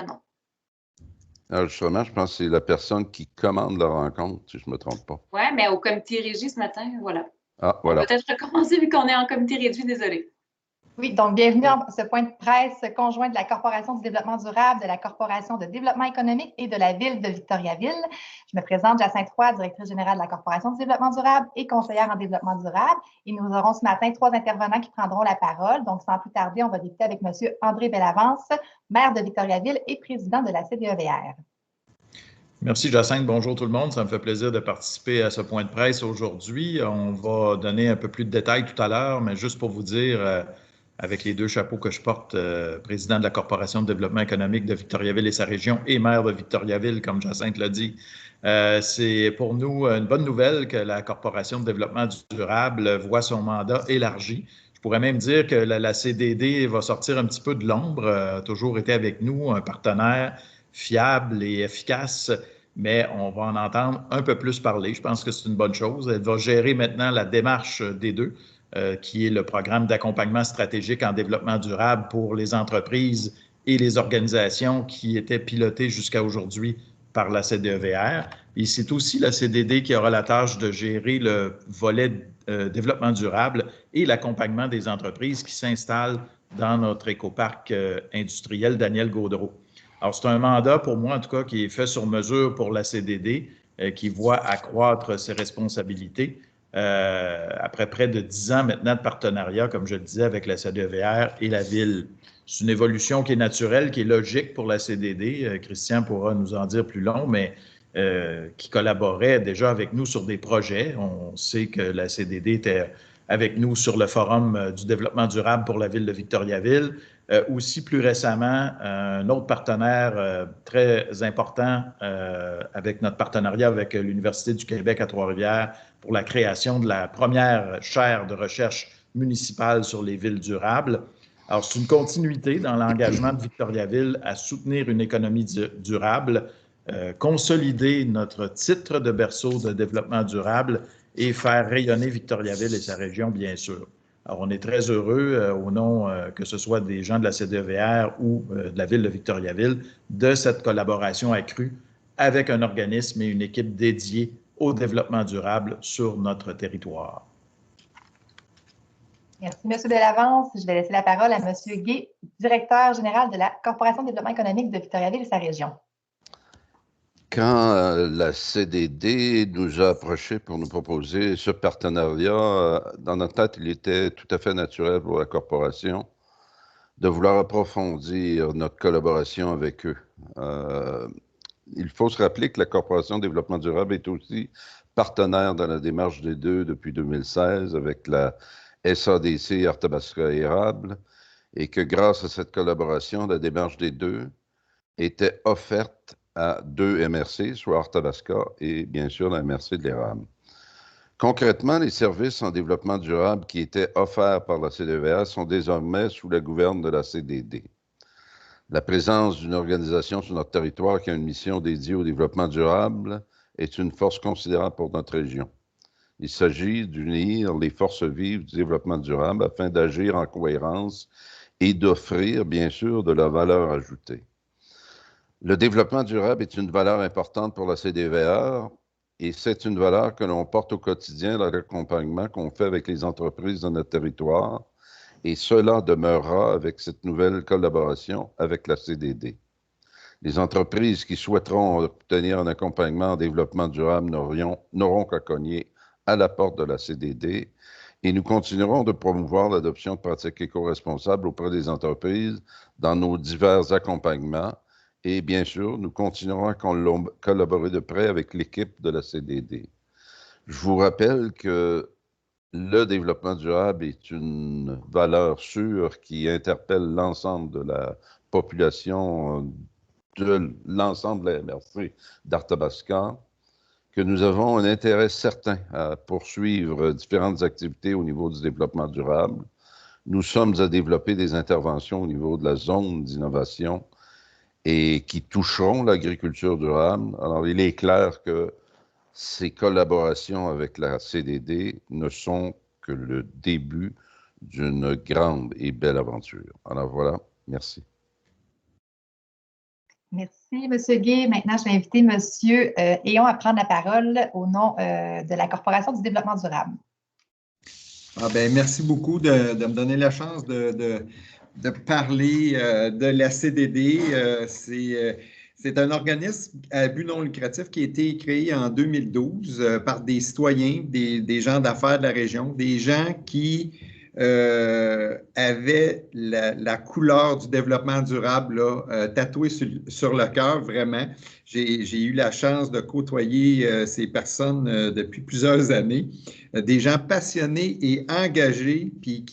prénom. Alors justement, je pense que c'est la personne qui commande la rencontre, si je ne me trompe pas. Oui, mais au comité régie ce matin, voilà. Ah, voilà. On va peut-être recommencer vu qu'on est en comité réduit, désolé. Oui, donc bienvenue à ce point de presse conjoint de la Corporation du développement durable, de la Corporation de développement économique et de la Ville de Victoriaville. Je me présente, Jacinthe Roy, directrice générale de la Corporation du développement durable et conseillère en développement durable. Et nous aurons ce matin 3 intervenants qui prendront la parole. Donc, sans plus tarder, on va débuter avec M. André Bellavance, maire de Victoriaville et président de la CDEVR. Merci Jacinthe, bonjour tout le monde. Ça me fait plaisir de participer à ce point de presse aujourd'hui. On va donner un peu plus de détails tout à l'heure, mais juste pour vous dire, avec les deux chapeaux que je porte, président de la Corporation de développement économique de Victoriaville et sa région et maire de Victoriaville, comme Jacinthe l'a dit, c'est pour nous une bonne nouvelle que la Corporation de développement durable voit son mandat élargi. Je pourrais même dire que la CDD va sortir un petit peu de l'ombre, a toujours été avec nous, un partenaire fiable et efficace, mais on va en entendre un peu plus parler. Je pense que c'est une bonne chose. Elle va gérer maintenant la démarche des deux, qui est le programme d'accompagnement stratégique en développement durable pour les entreprises et les organisations qui étaient pilotées jusqu'à aujourd'hui par la CDEVR. Et c'est aussi la CDD qui aura la tâche de gérer le volet développement durable et l'accompagnement des entreprises qui s'installent dans notre écoparc industriel Daniel Gaudreault. Alors, c'est un mandat pour moi, en tout cas, qui est fait sur mesure pour la CDD, qui voit accroître ses responsabilités. Après près de 10 ans maintenant de partenariat, comme je le disais, avec la CDEVR et la Ville. C'est une évolution qui est naturelle, qui est logique pour la CDD. Christian pourra nous en dire plus long, mais qui collaborait déjà avec nous sur des projets. On sait que la CDD était avec nous sur le Forum du développement durable pour la Ville de Victoriaville. Aussi, plus récemment, un autre partenaire très important avec notre partenariat avec l'Université du Québec à Trois-Rivières pour la création de la première chaire de recherche municipale sur les villes durables. Alors, c'est une continuité dans l'engagement de Victoriaville à soutenir une économie durable, consolider notre titre de berceau de développement durable et faire rayonner Victoriaville et sa région, bien sûr. Alors, on est très heureux, au nom que ce soit des gens de la CDEVR ou de la Ville de Victoriaville, de cette collaboration accrue avec un organisme et une équipe dédiée au développement durable sur notre territoire. Merci, M. Bellavance. Je vais laisser la parole à M. Gay, directeur général de la Corporation de développement économique de Victoriaville et sa région. Quand la CDD nous a approchés pour nous proposer ce partenariat, dans notre tête, il était tout à fait naturel pour la corporation de vouloir approfondir notre collaboration avec eux. Il faut se rappeler que la Corporation de développement durable est aussi partenaire dans la démarche des deux depuis 2016 avec la SADC Arthabasca Érable et que grâce à cette collaboration, la démarche des deux était offerte à deux MRC, soit Arthabasca et bien sûr la MRC de l'Érable. Concrètement, les services en développement durable qui étaient offerts par la CDEVR sont désormais sous la gouverne de la CDD. La présence d'une organisation sur notre territoire qui a une mission dédiée au développement durable est une force considérable pour notre région. Il s'agit d'unir les forces vives du développement durable afin d'agir en cohérence et d'offrir, bien sûr, de la valeur ajoutée. Le développement durable est une valeur importante pour la CDEVR et c'est une valeur que l'on porte au quotidien dans l'accompagnement qu'on fait avec les entreprises de notre territoire et cela demeurera avec cette nouvelle collaboration avec la CDD. Les entreprises qui souhaiteront obtenir un accompagnement en développement durable n'auront qu'à cogner à la porte de la CDD et nous continuerons de promouvoir l'adoption de pratiques éco-responsables auprès des entreprises dans nos divers accompagnements. Et bien sûr, nous continuerons à collaborer de près avec l'équipe de la CDD. Je vous rappelle que le développement durable est une valeur sûre qui interpelle l'ensemble de la population de l'ensemble de la MRC d'Arthabasca, que nous avons un intérêt certain à poursuivre différentes activités au niveau du développement durable. Nous sommes à développer des interventions au niveau de la zone d'innovation et qui toucheront l'agriculture durable. Alors, il est clair que ces collaborations avec la CDD ne sont que le début d'une grande et belle aventure. Alors voilà, merci. Merci, M. Gay. Maintenant, je vais inviter M. Héon à prendre la parole au nom de la Corporation du développement durable. Merci beaucoup de me donner la chance de parler de la CDD. C'est un organisme à but non lucratif qui a été créé en 2012 par des citoyens, des gens d'affaires de la région, des gens qui avaient la couleur du développement durable là, tatouée sur le cœur, vraiment. J'ai eu la chance de côtoyer ces personnes depuis plusieurs années, des gens passionnés et engagés, puis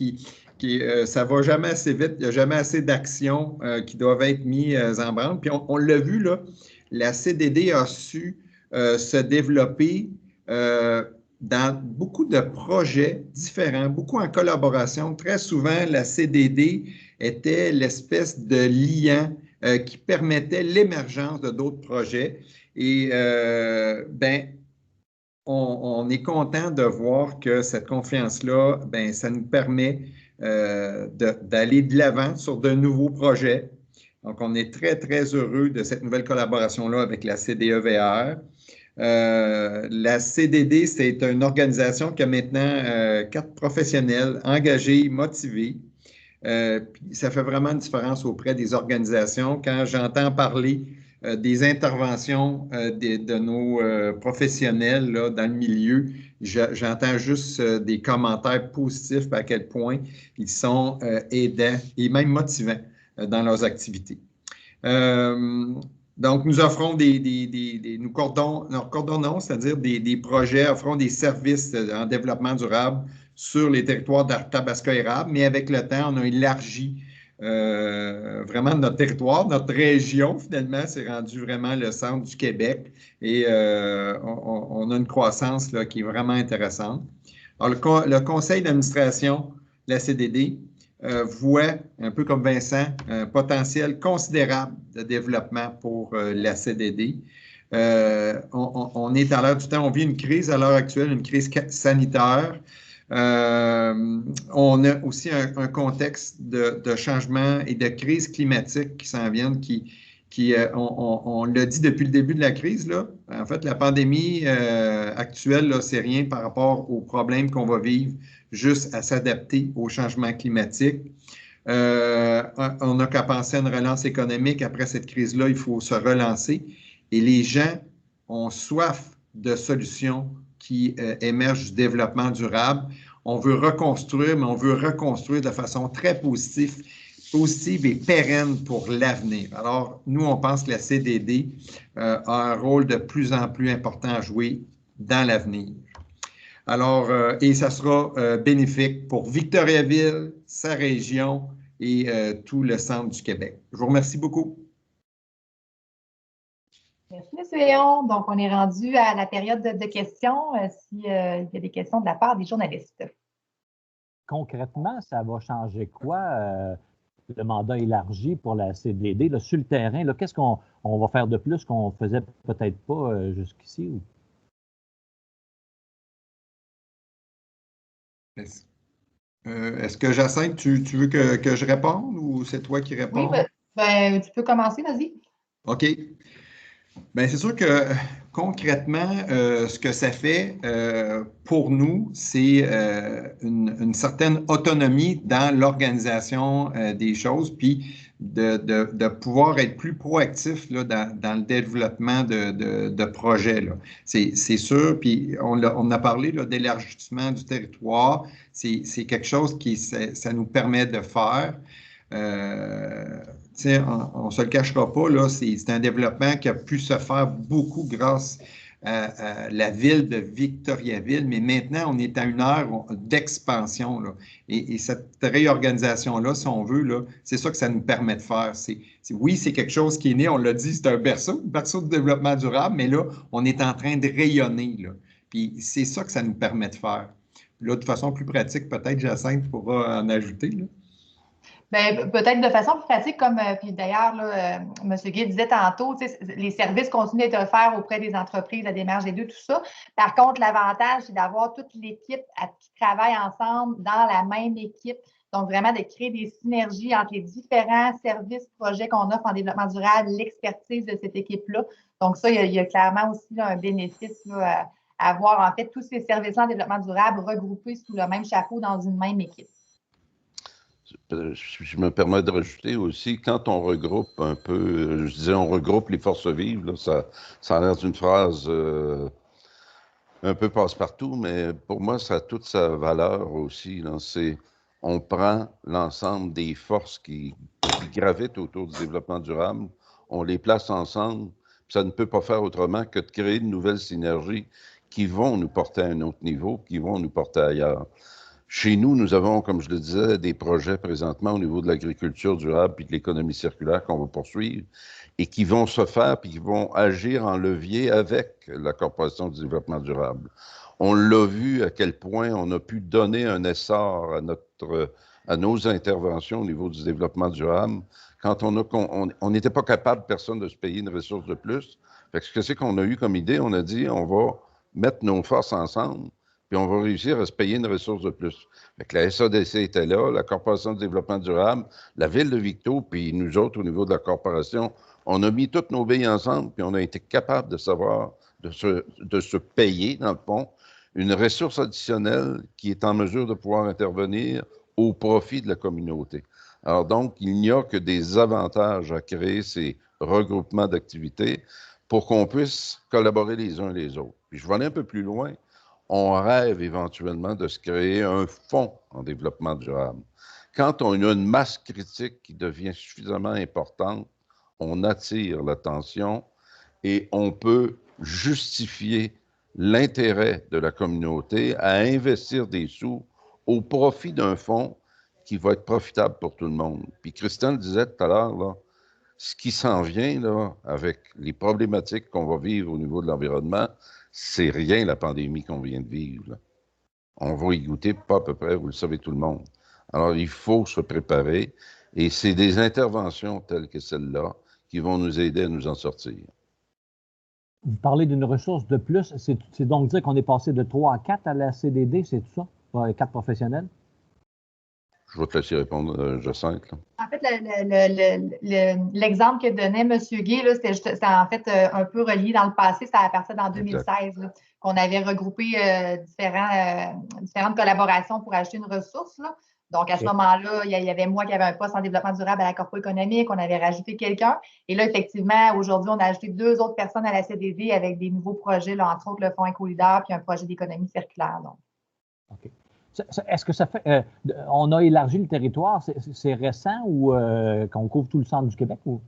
ça ne va jamais assez vite, il n'y a jamais assez d'actions qui doivent être mises en branle. Puis on l'a vu, là, la CDD a su se développer dans beaucoup de projets différents, beaucoup en collaboration. Très souvent, la CDD était l'espèce de liant qui permettait l'émergence de d'autres projets. Et on est content de voir que cette confiance-là, ça nous permet d'aller de l'avant sur de nouveaux projets. Donc, on est très, très heureux de cette nouvelle collaboration-là avec la CDEVR. La CDD, c'est une organisation qui a maintenant 4 professionnels engagés, motivés. Ça fait vraiment une différence auprès des organisations. Quand j'entends parler des interventions de nos professionnels là, dans le milieu, j'entends juste des commentaires positifs à quel point ils sont aidants et même motivants dans leurs activités. Donc, nous offrons nous coordonnons, c'est-à-dire des projets, offrons des services en développement durable sur les territoires d'Arthabasca érable, mais avec le temps, on a élargi vraiment notre territoire, notre région, finalement, c'est rendu vraiment le centre du Québec et on a une croissance là, qui est vraiment intéressante. Alors, le conseil d'administration de la CDD voit, un peu comme Vincent, un potentiel considérable de développement pour la CDD. On est à l'heure du temps, on vit une crise à l'heure actuelle, une crise sanitaire. On a aussi un contexte de changement et de crise climatique qui s'en viennent, on l'a dit depuis le début de la crise, là. En fait, la pandémie actuelle, c'est rien par rapport aux problèmes qu'on va vivre, juste à s'adapter au changement climatique. On n'a qu'à penser à une relance économique. Après cette crise-là, il faut se relancer. Et les gens ont soif de solutions qui émergent du développement durable. On veut reconstruire, mais on veut reconstruire de façon très positive et pérenne pour l'avenir. Alors, nous, on pense que la CDD a un rôle de plus en plus important à jouer dans l'avenir. Alors, et ça sera bénéfique pour Victoriaville, sa région et tout le centre du Québec. Je vous remercie beaucoup. Merci, M. Héon. Donc, on est rendu à la période de questions, s'il y a des questions de la part des journalistes. Concrètement, ça va changer quoi, le mandat élargi pour la CDD? Là, sur le terrain, qu'est-ce qu'on va faire de plus qu'on ne faisait peut-être pas jusqu'ici? Ou... Est-ce que, Jacinthe, tu veux que je réponde ou c'est toi qui réponds? Oui, tu peux commencer, vas-y. OK. Bien, c'est sûr que concrètement, ce que ça fait pour nous, c'est une certaine autonomie dans l'organisation des choses, puis de pouvoir être plus proactif là, dans le développement de projets. C'est sûr, puis on a parlé d'élargissement du territoire, c'est quelque chose qui ça nous permet de faire. On ne se le cachera pas, là, c'est un développement qui a pu se faire beaucoup grâce à la ville de Victoriaville, mais maintenant, on est à une ère d'expansion. Et cette réorganisation-là, si on veut, c'est ça que ça nous permet de faire. Oui, c'est quelque chose qui est né, on l'a dit, c'est un berceau de développement durable, mais là, on est en train de rayonner. Là. Puis c'est ça que ça nous permet de faire. Là, de façon plus pratique, peut-être Jacinthe pourra en ajouter. Là. Bien, peut-être de façon plus pratique, comme puis d'ailleurs, M. Gay disait tantôt, les services continuent d'être offerts auprès des entreprises, la démarche des deux, tout ça. Par contre, l'avantage, c'est d'avoir toute l'équipe qui travaille ensemble dans la même équipe. Donc, vraiment de créer des synergies entre les différents services, projets qu'on offre en développement durable, l'expertise de cette équipe-là. Donc, ça, il y a clairement aussi là, un bénéfice là, à avoir en fait tous ces services-là en développement durable regroupés sous le même chapeau dans une même équipe. Je me permets de rajouter aussi, quand on regroupe un peu, je disais on regroupe les forces vives, là, ça a l'air d'une phrase un peu passe-partout, mais pour moi, ça a toute sa valeur aussi. On prend l'ensemble des forces qui gravitent autour du développement durable, on les place ensemble, puis ça ne peut pas faire autrement que de créer de nouvelles synergies qui vont nous porter à un autre niveau, qui vont nous porter ailleurs. Chez nous, nous avons, comme je le disais, des projets présentement au niveau de l'agriculture durable puis de l'économie circulaire qu'on va poursuivre et qui vont se faire puis qui vont agir en levier avec la Corporation du développement durable. On l'a vu à quel point on a pu donner un essor à nos interventions au niveau du développement durable quand on n'était pas capable, personne, de se payer une ressource de plus. Fait que ce que c'est qu'on a eu comme idée, on a dit on va mettre nos forces ensemble puis on va réussir à se payer une ressource de plus. Fait que la SADC était là, la Corporation de développement durable, la Ville de Victo, puis nous autres, au niveau de la corporation, on a mis toutes nos billes ensemble, puis on a été capable de savoir, de se payer, dans le fond, une ressource additionnelle qui est en mesure de pouvoir intervenir au profit de la communauté. Alors donc, il n'y a que des avantages à créer ces regroupements d'activités pour qu'on puisse collaborer les uns les autres. Puis je vais aller un peu plus loin. On rêve éventuellement de se créer un fonds en développement durable. Quand on a une masse critique qui devient suffisamment importante, on attire l'attention et on peut justifier l'intérêt de la communauté à investir des sous au profit d'un fonds qui va être profitable pour tout le monde. Puis Christian le disait tout à l'heure, là, ce qui s'en vient là, avec les problématiques qu'on va vivre au niveau de l'environnement, c'est rien la pandémie qu'on vient de vivre. Là. On va y goûter pas à peu près, vous le savez tout le monde. Alors, il faut se préparer et c'est des interventions telles que celle-là qui vont nous aider à nous en sortir. Vous parlez d'une ressource de plus, c'est donc dire qu'on est passé de 3 à 4 à la CDD, c'est tout ça? Pour les 4 professionnels? Je vais te laisser répondre, Jacinthe. Là. En fait, l'exemple que donnait M. Guy, c'était en fait un peu relié dans le passé, ça a parti en 2016, là, qu'on avait regroupé différentes collaborations pour ajouter une ressource. Là. Donc, à ce moment-là, il y avait moi qui avais un poste en développement durable à la Corpo économique, on avait rajouté quelqu'un. Et là, effectivement, aujourd'hui, on a ajouté 2 autres personnes à la CDD avec des nouveaux projets, là, entre autres le Fonds Éco-Leader puis un projet d'économie circulaire. Donc. OK. Est-ce que ça fait. On a élargi le territoire, c'est récent ou qu'on couvre tout le centre du Québec? Ou?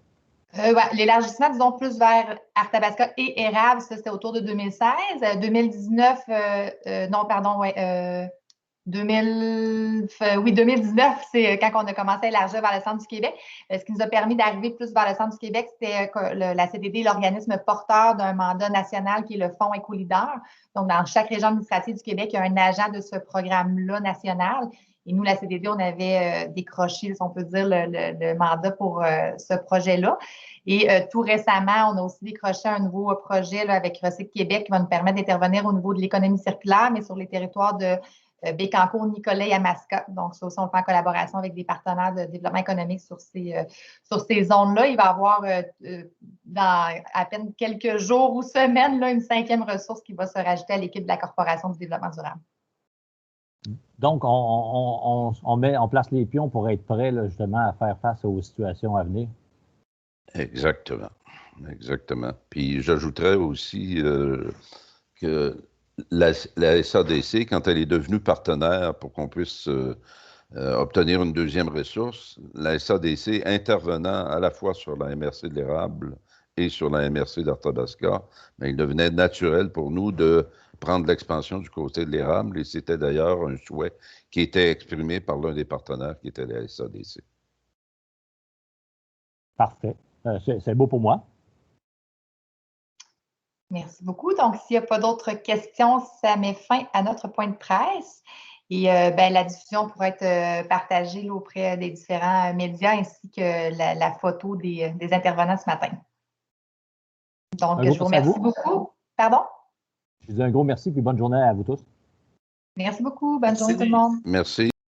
Ouais, l'élargissement, disons, plus vers Arthabasca et Érable, ça, c'était autour de 2016. 2019, non, pardon, ouais. 2019, c'est quand on a commencé à élargir vers le centre du Québec. Ce qui nous a permis d'arriver plus vers le centre du Québec, c'était la CDD, l'organisme porteur d'un mandat national qui est le Fonds Éco-Leader. Donc, dans chaque région administrative du Québec, il y a un agent de ce programme-là national. Et nous, la CDD, on avait décroché, si on peut dire, le mandat pour ce projet-là. Et tout récemment, on a aussi décroché un nouveau projet là, avec Recycle Québec qui va nous permettre d'intervenir au niveau de l'économie circulaire, mais sur les territoires de Bécancour, Nicolet et Amaska. Donc, ça aussi, on le fait en collaboration avec des partenaires de développement économique sur ces zones-là. Il va y avoir, dans à peine quelques jours ou semaines, là, une 5e ressource qui va se rajouter à l'équipe de la Corporation du développement durable. Donc, on place les pions pour être prêt là, justement à faire face aux situations à venir. Exactement. Exactement. Puis, j'ajouterais aussi que la SADC, quand elle est devenue partenaire pour qu'on puisse obtenir une 2e ressource, la SADC intervenant à la fois sur la MRC de l'érable et sur la MRC d'Arthabasca, mais il devenait naturel pour nous de prendre l'expansion du côté de l'érable et c'était d'ailleurs un souhait qui était exprimé par l'un des partenaires qui était la SADC. Parfait. C'est beau pour moi. Merci beaucoup. Donc, s'il n'y a pas d'autres questions, ça met fin à notre point de presse. Et la diffusion pourra être partagée là, auprès des différents médias ainsi que la photo des intervenants ce matin. Donc, je vous remercie beaucoup. Pardon? Je vous dis un gros merci et bonne journée à vous tous. Merci beaucoup. Bonne journée tout le monde. Merci.